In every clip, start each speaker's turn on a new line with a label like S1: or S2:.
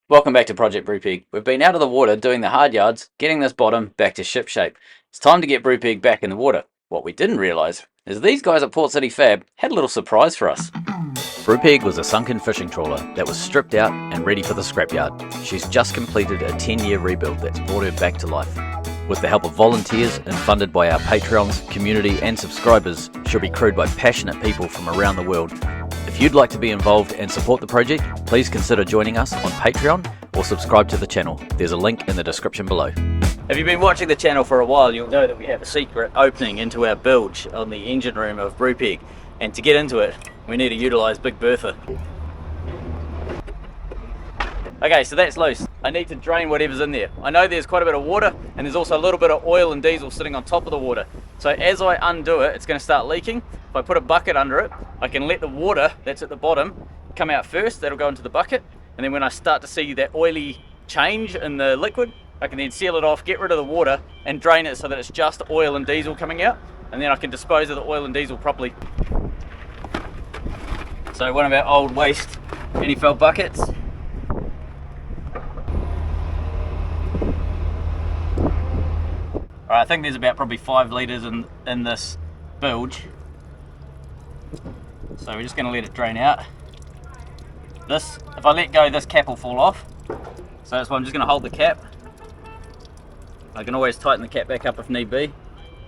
S1: Welcome back to Project Brupeg. We've been out of the water doing the hard yards, getting this bottom back to ship shape. It's time to get Brupeg back in the water. What we didn't realise is these guys at Port City Fab had a little surprise for us. Brupeg was a sunken fishing trawler that was stripped out and ready for the scrapyard. She's just completed a 10-year rebuild that's brought her back to life. With the help of volunteers and funded by our Patreons, community and subscribers, she'll be crewed by passionate people from around the world. If you'd like to be involved and support the project, please consider joining us on Patreon or subscribe to the channel. There's a link in the description below. If you've been watching the channel for a while, you'll know that we have a secret opening into our bilge on the engine room of Brupeg. And to get into it, we need to utilise Big Bertha. Okay, so that's loose. I need to drain whatever's in there. I know there's quite a bit of water and there's also a little bit of oil and diesel sitting on top of the water. So as I undo it, it's going to start leaking. If I put a bucket under it, I can let the water that's at the bottom come out first. That'll go into the bucket. And then when I start to see that oily change in the liquid, I can then seal it off, get rid of the water and drain it so that it's just oil and diesel coming out. And then I can dispose of the oil and diesel properly. So one of our old waste NFL buckets. Alright, I think there's about probably 5 litres in this bilge. So we're just going to let it drain out. This, if I let go, this cap will fall off. So that's why I'm just going to hold the cap. I can always tighten the cap back up if need be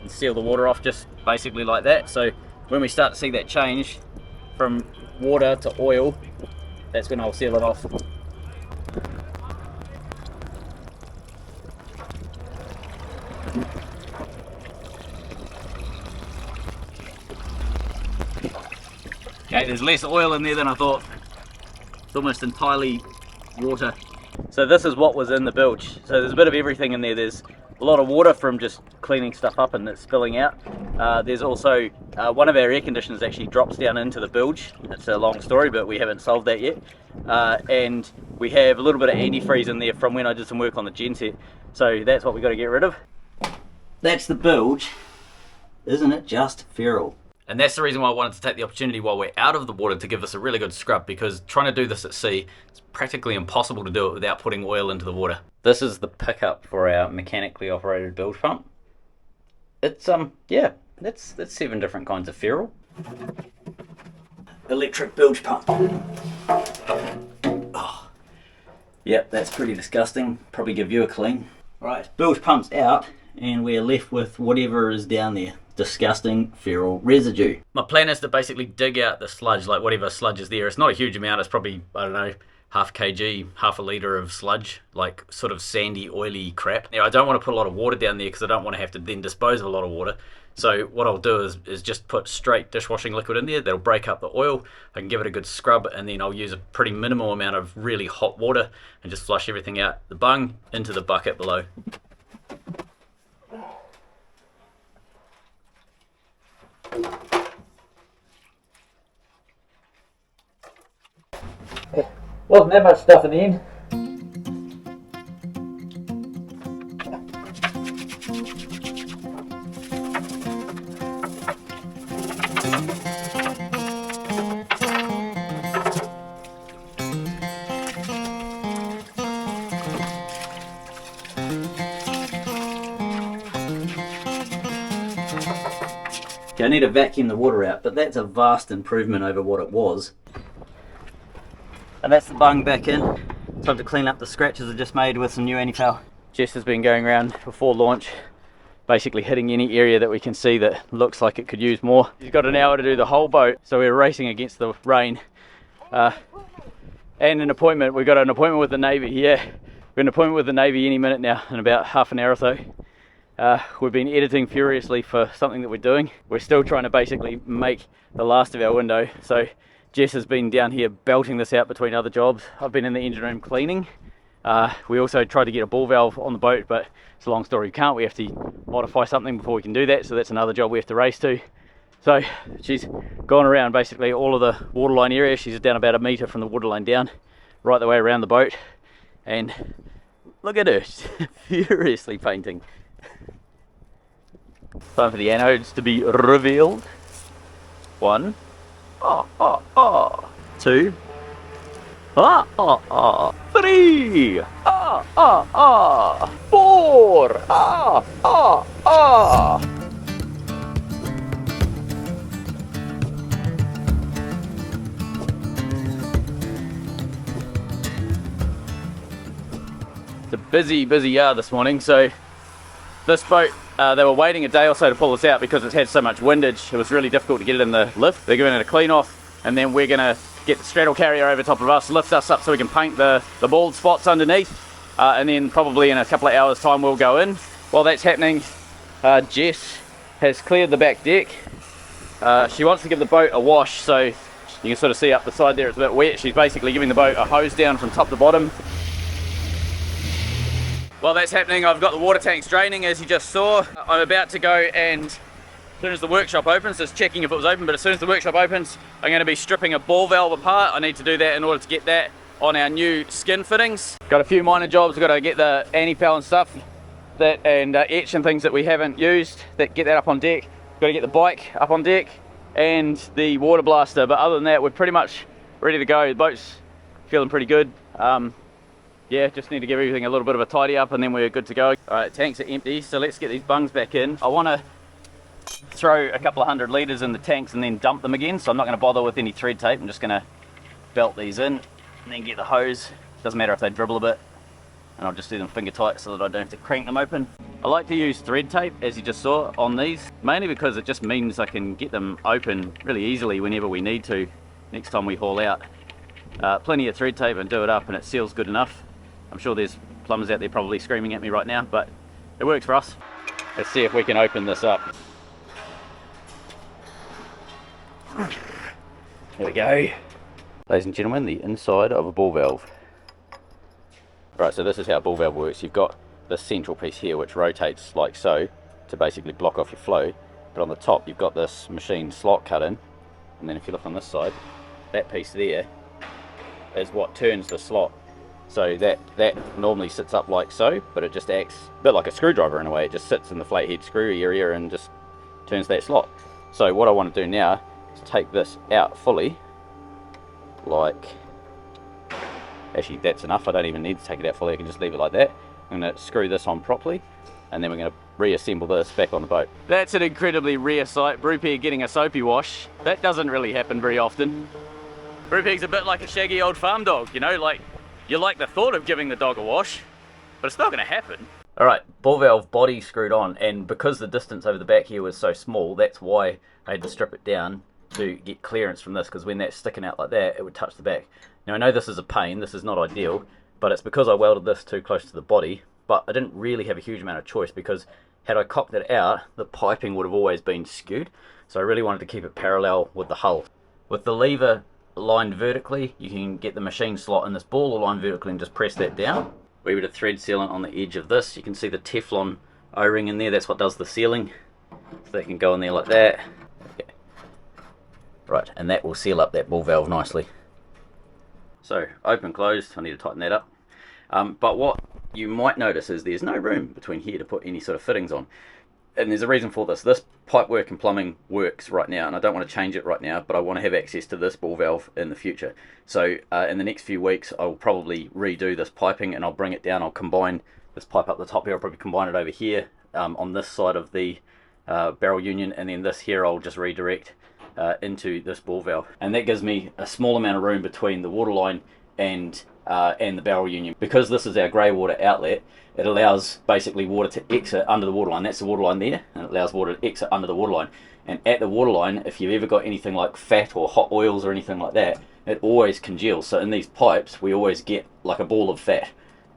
S1: and seal the water off just basically like that. So when we start to see that change from water to oil, that's when I'll seal it off. Okay, there's less oil in there than I thought. It's almost entirely water. So this is what was in the bilge. So there's a bit of everything in there. There's a lot of water from just cleaning stuff up and it's spilling out. There's also one of our air conditioners actually drops down into the bilge. It's a long story, but we haven't solved that yet. And we have a little bit of antifreeze in there from when I did some work on the genset. So that's what we got to get rid of. That's the bilge. Isn't it just feral? And that's the reason why I wanted to take the opportunity while we're out of the water to give this a really good scrub, because trying to do this at sea, it's practically impossible to do it without putting oil into the water. This is the pickup for our mechanically operated bilge pump. It's yeah, that's 7 different kinds of ferrule. Electric bilge pump. Oh. Yep, that's pretty disgusting. Probably give you a clean. Right, bilge pump's out and we're left with whatever is down there. Disgusting feral residue. My plan is to basically dig out the sludge, like whatever sludge is there. It's not a huge amount, it's probably, I don't know, half kg, half a litre of sludge, like sort of sandy, oily crap. Now I don't want to put a lot of water down there because I don't want to have to then dispose of a lot of water. So what I'll do is just put straight dishwashing liquid in there. That'll break up the oil. I can give it a good scrub and then I'll use a pretty minimal amount of really hot water and just flush everything out the bung into the bucket below. Wasn't that much stuff in the end. Okay, I need to vacuum the water out, but that's a vast improvement over what it was. And that's the bung back in. Time to clean up the scratches I just made with some new anti-foul. Jess has been going around before launch, basically hitting any area that we can see that looks like it could use more. She's got an hour to do the whole boat, so we're racing against the rain. And an appointment, we've got an appointment with the Navy, yeah. We've got an appointment with the Navy any minute now, in about half an hour or so. We've been editing furiously for something that we're doing. We're still trying to basically make the last of our window. So Jess has been down here belting this out between other jobs. I've been in the engine room cleaning. We also tried to get a ball valve on the boat, but it's a long story. We can't. We have to modify something before we can do that. So that's another job we have to race to. So she's gone around basically all of the waterline area. She's down about 1 metre from the waterline down, right the way around the boat. And look at her, she's furiously painting. Time for the anodes to be revealed. 1. 2. 3, 4, It's a busy yard this morning. So this boat, they were waiting a day or so to pull this out because it's had so much windage. It was really difficult to get it in the lift. They're giving it a clean off, and then we're gonna get the straddle carrier over top of us, lift us up so we can paint the bald spots underneath, and then probably in a couple of hours time we'll go in. While that's happening, Jess has cleared the back deck. She wants to give the boat a wash, so you can sort of see up the side there it's a bit wet. She's basically giving the boat a hose down from top to bottom. While that's happening, I've got the water tanks draining, as you just saw. I'm about to go, and as soon as the workshop opens, just checking if it was open, but as soon as the workshop opens, I'm going to be stripping a ball valve apart. I need to do that in order to get that on our new skin fittings. Got a few minor jobs. We've got to get the anti-foul and stuff, and etch and things that we haven't used, get that up on deck. Got to get the bike up on deck and the water blaster, but other than that, we're pretty much ready to go. The boat's feeling pretty good. Yeah, just need to give everything a little bit of a tidy up and then we're good to go. Alright, tanks are empty, so let's get these bungs back in. I want to throw a couple of 100 litres in the tanks and then dump them again, so I'm not going to bother with any thread tape. I'm just going to belt these in and then get the hose. Doesn't matter if they dribble a bit, and I'll just do them finger tight so that I don't have to crank them open. I like to use thread tape, as you just saw, on these, mainly because it just means I can get them open really easily whenever we need to next time we haul out. Plenty of thread tape and do it up and it seals good enough. I'm sure there's plumbers out there probably screaming at me right now, but it works for us. Let's see if we can open this up. There we go. Ladies and gentlemen, the inside of a ball valve. Right, so this is how a ball valve works. You've got this central piece here which rotates like so to basically block off your flow, but on the top you've got this machine slot cut in, and then if you look on this side, that piece there is what turns the slot. So that normally sits up like so, but it just acts a bit like a screwdriver in a way. It just sits in the flathead screw area and just turns that slot. So what I want to do now is take this out fully, like, actually that's enough, I don't even need to take it out fully, I can just leave it like that. I'm going to screw this on properly, and then we're going to reassemble this back on the boat. That's an incredibly rare sight, Brupeg getting a soapy wash. That doesn't really happen very often. Brupeg's a bit like a shaggy old farm dog, you know, like, you like the thought of giving the dog a wash, but it's not going to happen. Alright, ball valve body screwed on, and because the distance over the back here was so small, that's why I had to strip it down to get clearance from this, because when that's sticking out like that, it would touch the back. Now I know this is a pain, this is not ideal, but it's because I welded this too close to the body, but I didn't really have a huge amount of choice, because had I cocked it out, the piping would have always been skewed, so I really wanted to keep it parallel with the hull. With the lever lined vertically, you can get the machine slot in this ball aligned vertically and just press that down. We would have thread sealant on the edge of this. You can see the Teflon O-ring in there, that's what does the sealing. So they can go in there like that. Okay. Right, and that will seal up that ball valve nicely. So, open, closed, I need to tighten that up. But what you might notice is there's no room between here to put any sort of fittings on. And there's a reason for this. This pipe work and plumbing works right now, and I don't want to change it right now, but I want to have access to this ball valve in the future. So in the next few weeks, I'll probably redo this piping and I'll bring it down. I'll combine this pipe up the top here. I'll probably combine it over here on this side of the barrel union, and then this here I'll just redirect into this ball valve. And that gives me a small amount of room between the waterline and the barrel union. Because this is our grey water outlet, it allows basically water to exit under the waterline. That's the waterline there, and it allows water to exit under the waterline. And at the waterline, if you've ever got anything like fat or hot oils or anything like that, it always congeals. So in these pipes, we always get like a ball of fat,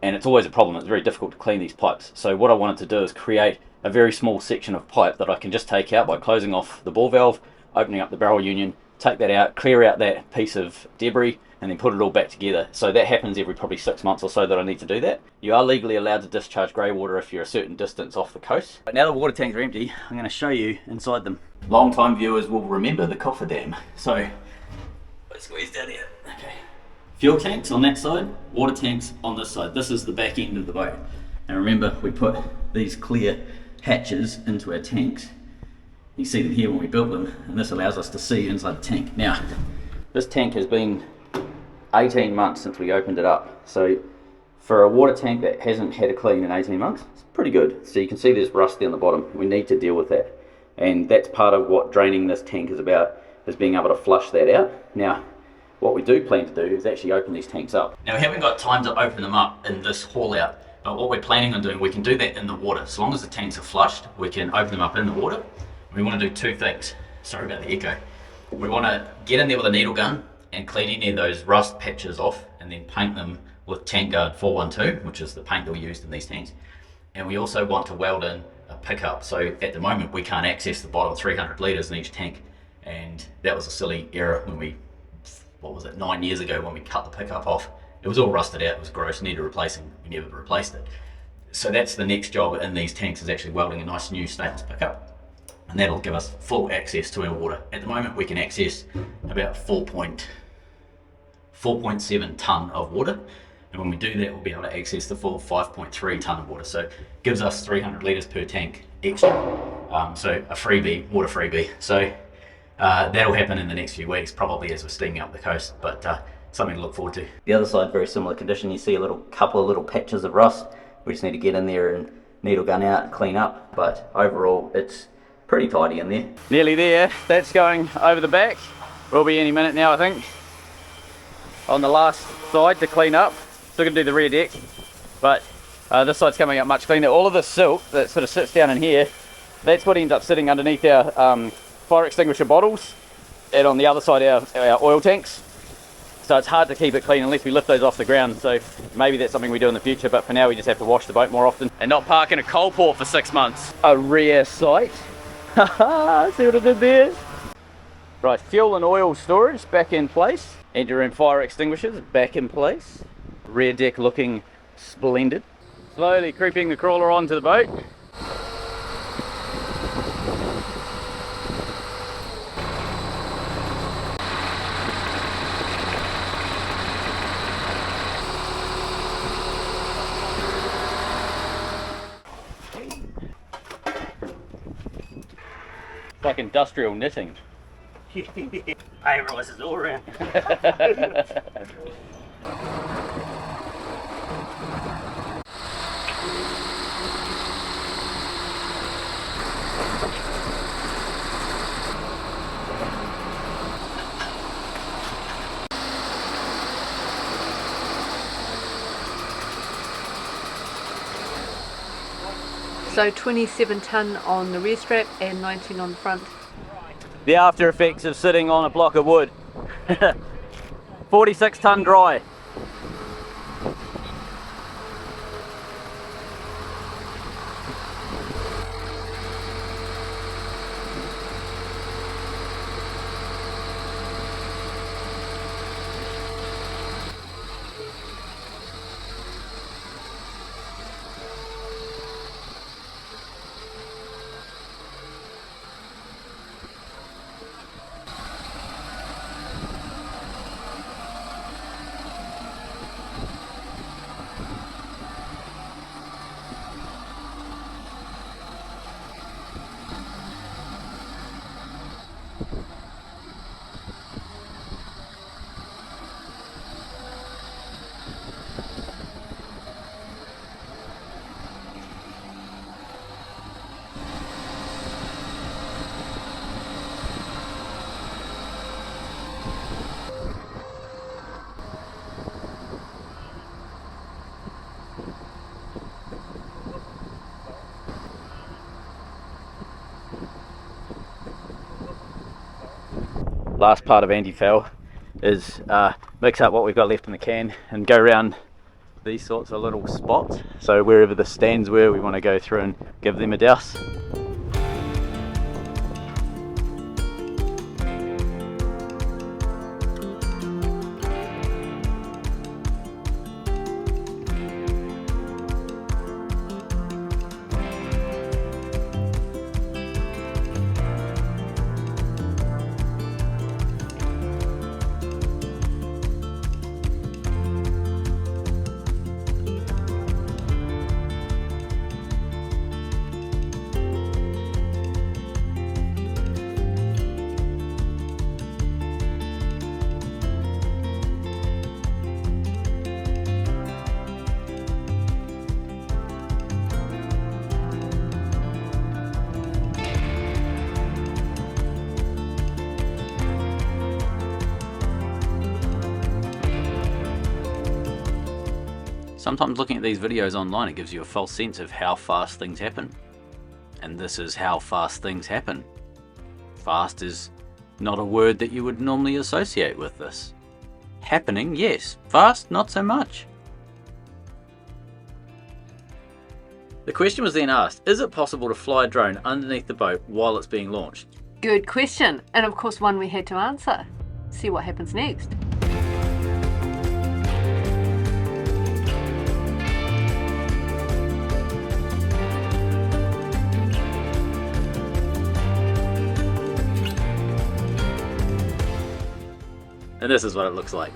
S1: and it's always a problem. It's very difficult to clean these pipes. So what I wanted to do is create a very small section of pipe that I can just take out by closing off the ball valve, opening up the barrel union, take that out, clear out that piece of debris, and then put it all back together. So that happens every probably 6 months or so that I need to do that. You are legally allowed to discharge grey water if you're a certain distance off the coast. But now the water tanks are empty, I'm going to show you inside them. Long time viewers will remember the cofferdam. So let's squeeze down here. Okay. Fuel tanks on that side, water tanks on this side. This is the back end of the boat. And remember, we put these clear hatches into our tanks. You see them here when we built them, and this allows us to see inside the tank. Now, this tank has been 18 months since we opened it up. So for a water tank that hasn't had a clean in 18 months, it's pretty good. So you can see there's rust down the bottom. We need to deal with that. And that's part of what draining this tank is about, is being able to flush that out. Now, what we do plan to do is actually open these tanks up. Now, we haven't got time to open them up in this haul out, but what we're planning on doing, we can do that in the water. As long as the tanks are flushed, we can open them up in the water. We want to do two things. Sorry about the echo. We want to get in there with a needle gun and clean any of those rust patches off, and then paint them with Tank Guard 412, which is the paint that we used in these tanks. And we also want to weld in a pickup. So at the moment we can't access the bottom 300 litres in each tank, and that was a silly error when we, 9 years ago when we cut the pickup off. It was all rusted out, it was gross, needed replacing, we never replaced it. So that's the next job in these tanks, is actually welding a nice new stainless pickup. And that'll give us full access to our water. At the moment we can access about 4.7 tonne of water, and when we do that we'll be able to access the full 5.3 tonne of water. So it gives us 300 litres per tank extra, so a freebie, water freebie. So that'll happen in the next few weeks, probably as we're steaming up the coast, but something to look forward to. The other side, very similar condition. You see a couple of little patches of rust. We just need to get in there and needle gun out and clean up, but overall it's pretty tidy in there. Nearly there. That's going over the back. We'll be any minute now, I think. On the last side to clean up. Still gonna do the rear deck, but this side's coming up much cleaner. All of the silt that sort of sits down in here, that's what ends up sitting underneath our fire extinguisher bottles, and on the other side our oil tanks. So it's hard to keep it clean unless we lift those off the ground. So maybe that's something we do in the future, but for now we just have to wash the boat more often and not park in a coal port for 6 months. A rear sight. See what I did there? Right, fuel and oil storage back in place. Engine room fire extinguishers back in place. Rear deck looking splendid. Slowly creeping the crawler onto the boat. It's like industrial knitting.
S2: I realize it's all around.
S3: So 27 tonne on the rear strap and 19 on the front.
S1: The after effects of sitting on a block of wood. 46 tonne dry. Last part of anti-foul is mix up what we've got left in the can and go around these sorts of little spots. So wherever the stands were, we want to go through and give them a douse.
S4: Sometimes looking at these videos online, it gives you a false sense of how fast things happen. And this is how fast things happen. Fast is not a word that you would normally associate with this. Happening, yes. Fast, not so much. The question was then asked, is it possible to fly a drone underneath the boat while it's being launched?
S3: Good question, and of course one we had to answer. See what happens next.
S4: And this is what it looks like.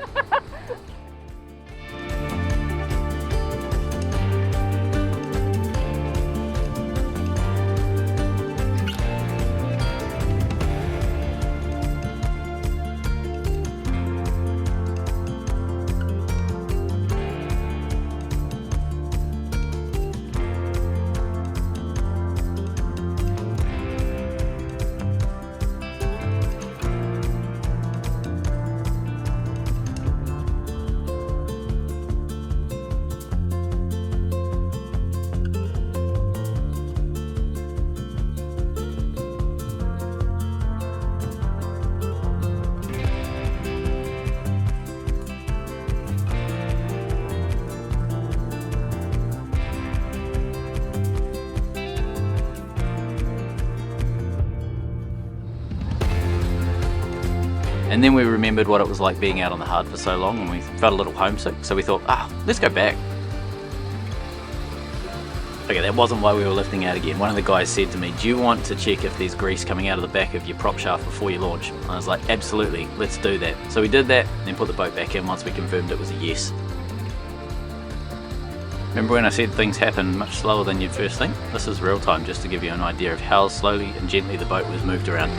S4: And then we remembered what it was like being out on the hard for so long, and we felt a little homesick, so we thought, let's go back. Okay, that wasn't why we were lifting out again. One of the guys said to me, do you want to check if there's grease coming out of the back of your prop shaft before you launch? And I was like, absolutely, let's do that. So we did that, and then put the boat back in once we confirmed it was a yes. Remember when I said things happen much slower than you'd first think? This is real time, just to give you an idea of how slowly and gently the boat was moved around.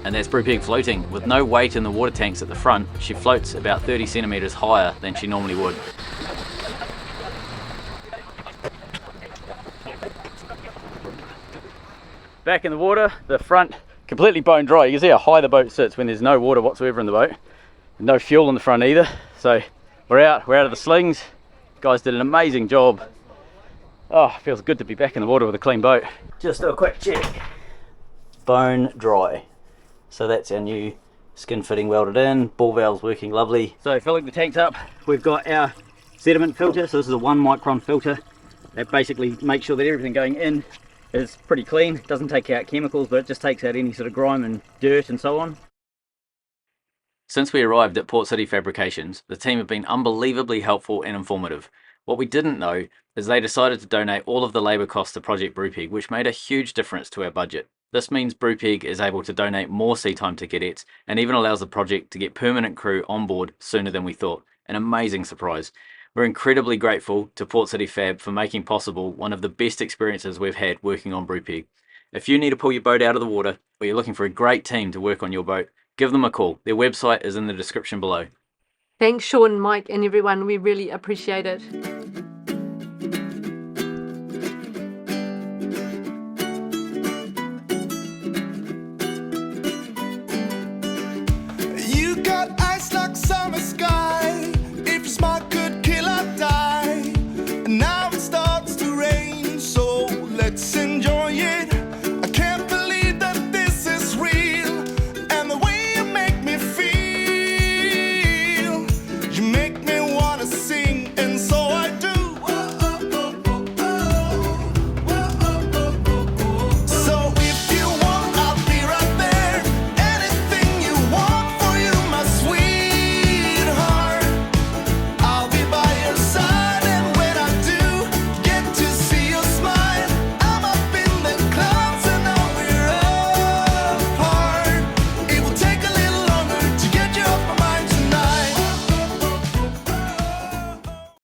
S4: And that's Brupeg floating. With no weight in the water tanks at the front, she floats about 30 centimeters higher than she normally would. Back in the water, the front completely bone dry. You can see how high the boat sits when there's no water whatsoever in the boat. No fuel in the front either. So we're out of the slings. Guys did an amazing job. Oh, feels good to be back in the water with a clean boat.
S1: Just do a quick check. Bone dry. So that's our new skin fitting welded in, ball valves working lovely. So filling the tanks up, we've got our sediment filter. So this is a 1 micron filter that basically makes sure that everything going in is pretty clean. It doesn't take out chemicals, but it just takes out any sort of grime and dirt and so on.
S4: Since we arrived at Port City Fabrications, the team have been unbelievably helpful and informative. What we didn't know is they decided to donate all of the labour costs to Project Brupeg, which made a huge difference to our budget. This means Brupeg is able to donate more sea time to cadets and even allows the project to get permanent crew on board sooner than we thought. An amazing surprise. We're incredibly grateful to Port City Fab for making possible one of the best experiences we've had working on Brupeg. If you need to pull your boat out of the water, or you're looking for a great team to work on your boat, give them a call. Their website is in the description below.
S3: Thanks Sean, Mike and everyone, we really appreciate it.
S5: You got